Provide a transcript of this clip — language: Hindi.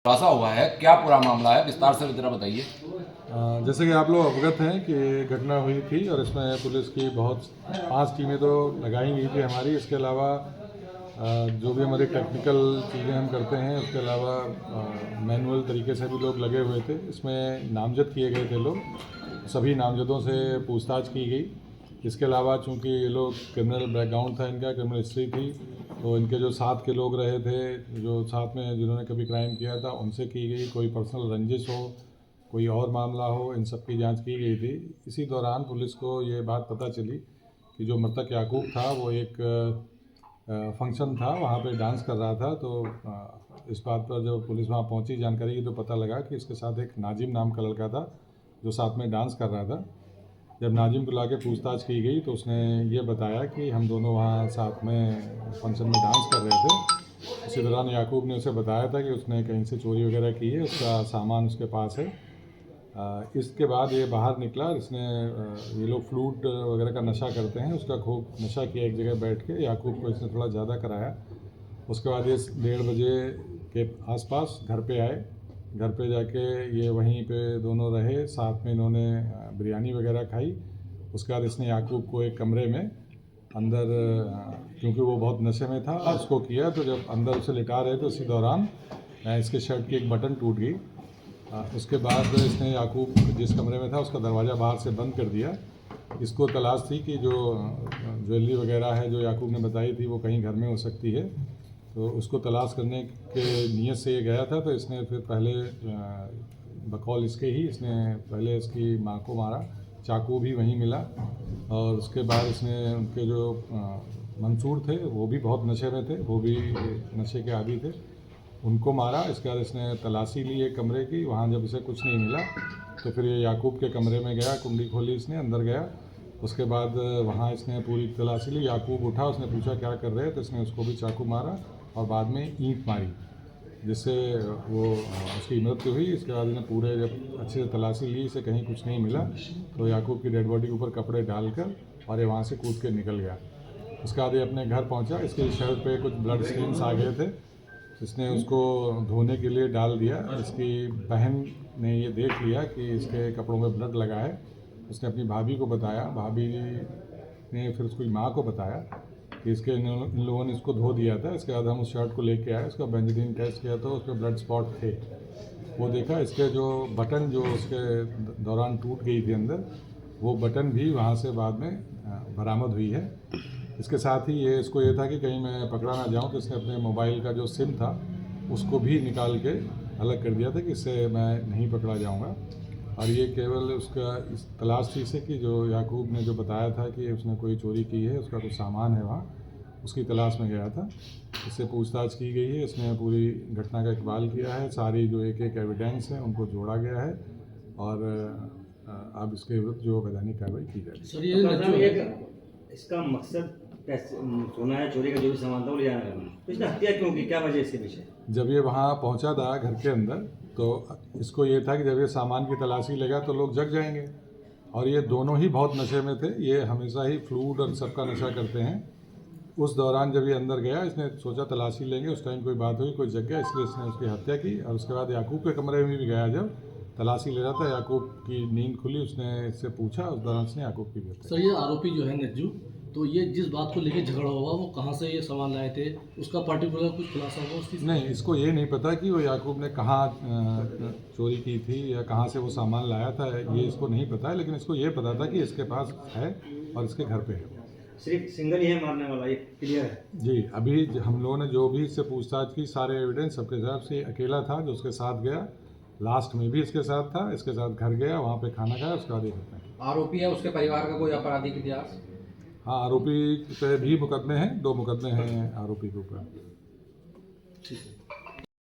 खुलासा हुआ है, क्या पूरा मामला है, विस्तार से जरा बताइए। जैसे कि आप लोग अवगत हैं कि घटना हुई थी और इसमें पुलिस की बहुत 5 टीमें तो लगाई गई थी हमारी। इसके अलावा जो भी हमारी टेक्निकल चीज़ें हम करते हैं, उसके अलावा मैनुअल तरीके से भी लोग लगे हुए थे। इसमें नामजद किए गए थे लोग, सभी नामजदों से पूछताछ की गई। इसके अलावा चूँकि ये लोग क्रिमिनल बैकग्राउंड था इनका, क्रिमिनल हिस्ट्री थी, तो इनके जो साथ के लोग रहे थे, जो साथ में जिन्होंने कभी क्राइम किया था, उनसे की गई। कोई पर्सनल रंजिश हो, कोई और मामला हो, इन सब की जांच की गई थी। इसी दौरान पुलिस को ये बात पता चली कि जो मृतक याकूब था वो एक फंक्शन था, वहाँ पे डांस कर रहा था। तो इस बात पर जब पुलिस वहाँ पहुँची जानकारी की, तो पता लगा कि इसके साथ एक नाजिम नाम का लड़का था जो साथ में डांस कर रहा था। जब नाजिम को लाके पूछताछ की गई तो उसने ये बताया कि हम दोनों वहाँ साथ में फंक्शन में डांस कर रहे थे। इसी दौरान याकूब ने उसे बताया था कि उसने कहीं से चोरी वगैरह की है, उसका सामान उसके पास है। इसके बाद ये बाहर निकला। इसने ये लोग फ्लूट वगैरह का नशा करते हैं, उसका खूब नशा किया एक जगह बैठ के। याकूब को इसने थोड़ा ज़्यादा कराया। उसके बाद ये 1:30 बजे के आसपास घर पे आए। घर पे जाके ये वहीं पे दोनों रहे, साथ में इन्होंने बिरयानी वगैरह खाई। उसके बाद इसने याकूब को एक कमरे में अंदर, क्योंकि वो बहुत नशे में था, उसको किया। तो जब अंदर उसे लिटा रहे थे, उसी दौरान इसके शर्ट की एक बटन टूट गई। उसके बाद इसने याकूब जिस कमरे में था उसका दरवाज़ा बाहर से बंद कर दिया। इसको तलाश थी कि जो ज्वेलरी वगैरह है जो याकूब ने बताई थी वो कहीं घर में हो सकती है, तो उसको तलाश करने के नीयत से ये गया था। तो इसने फिर पहले बकौल इसके ही इसने पहले इसकी माँ को मारा, चाकू भी वहीं मिला। और उसके बाद इसने उनके जो मंसूर थे वो भी बहुत नशे में थे, वो भी नशे के आदी थे, उनको मारा। इसके बाद इसने तलाशी ली एक कमरे की, वहाँ जब इसे कुछ नहीं मिला तो फिर ये याकूब के कमरे में गया, कुंडी खोली इसने, अंदर गया। उसके बाद वहाँ इसने पूरी तलाशी ली। याकूब उठा, उसने पूछा क्या कर रहे हैं, तो इसने उसको भी चाकू मारा और बाद में ईंट मारी, जिससे वो उसकी मृत्यु हुई। इसके बाद इन्हें पूरे जब अच्छे से तलाशी ली, इसे कहीं कुछ नहीं मिला, तो याकूब की डेड बॉडी के ऊपर कपड़े डालकर और ये वहाँ से कूद के निकल गया। उसके बाद ये अपने घर पहुँचा। इसके शर्ट पे कुछ ब्लड स्टेन्स आ गए थे, इसने उसको धोने के लिए डाल दिया। इसकी बहन ने ये देख लिया कि इसके कपड़ों में ब्लड लगा है। उसने अपनी भाभी को बताया, भाभी ने फिर उसकी माँ को बताया कि इन लोगों ने इसको धो दिया था। इसके बाद हम उस शर्ट को लेके आए, उसका बेंजीन टेस्ट किया तो उसके ब्लड स्पॉट थे। वो देखा, इसके जो बटन जो उसके दौरान टूट गई थी अंदर, वो बटन भी वहाँ से बाद में बरामद हुई है। इसके साथ ही इसको ये था कि कहीं मैं पकड़ा ना जाऊं, तो इसने अपने मोबाइल का जो सिम था उसको भी निकाल के अलग कर दिया था कि इससे मैं नहीं पकड़ा जाऊंगा। और ये केवल उसका इस तलाश थी इसे कि जो याकूब ने जो बताया था कि उसने कोई चोरी की है, उसका कुछ सामान है वहाँ, उसकी तलाश में गया था। इससे पूछताछ की गई है, इसने पूरी घटना का इकबाल किया है, सारी जो एक एक एविडेंस है उनको जोड़ा गया है और अब इसके विरुद्ध जो वैधानिक कार्रवाई की जाएगी। सर ये इसका मकसद सोना है, चोरी का जो भी सामान था वो ले जाना है, तो इसने हत्या क्यों की, क्या वजह इसके पीछे? जब ये वहाँ पहुँचा था घर के अंदर, तो इसको ये था कि जब ये सामान की तलाशी लेगा तो लोग जग जाएंगे। और ये दोनों ही बहुत नशे में थे, ये हमेशा ही फ्लूड और सबका नशा करते हैं। उस दौरान जब ये अंदर गया, इसने सोचा तलाशी लेंगे, उस टाइम कोई बात हुई, कोई जग गया, इसलिए इसने उसकी हत्या की। और उसके बाद याकूब के कमरे में भी गया, जब तलाशी ले रहा था, याकूब की नींद खुली, उसने इससे पूछा, उस दौरान उसने याकूब की भी हत्या। सर ये आरोपी जो है नज्जू, तो ये जिस बात को लेकर झगड़ा हुआ वो कहाँ से ये सामान लाए थे, उसका पर्टिकुलर कुछ खुलासा हुआ उसकी? नहीं, इसको ये नहीं पता कि वो याकूब ने कहाँ चोरी की थी या कहाँ से वो सामान लाया था, ये इसको नहीं पता है। लेकिन इसको ये पता था कि इसके पास है और इसके घर पे है। सिर्फ सिंगल ही है मारने वाला, ये क्लियर है? जी, अभी हम लोगों ने जो भी इससे पूछताछ की, सारे एविडेंस सबके हिसाब से अकेला था जो उसके साथ गया, लास्ट में भी इसके साथ था, इसके साथ घर गया, वहाँ पे खाना खाया, उसके बाद ये करते हैं। आरोपी है, उसके परिवार का कोई आपराधिक इतिहास? हाँ, आरोपी पे भी मुकदमे हैं, 2 मुकदमे हैं आरोपी के ऊपर। ठीक है।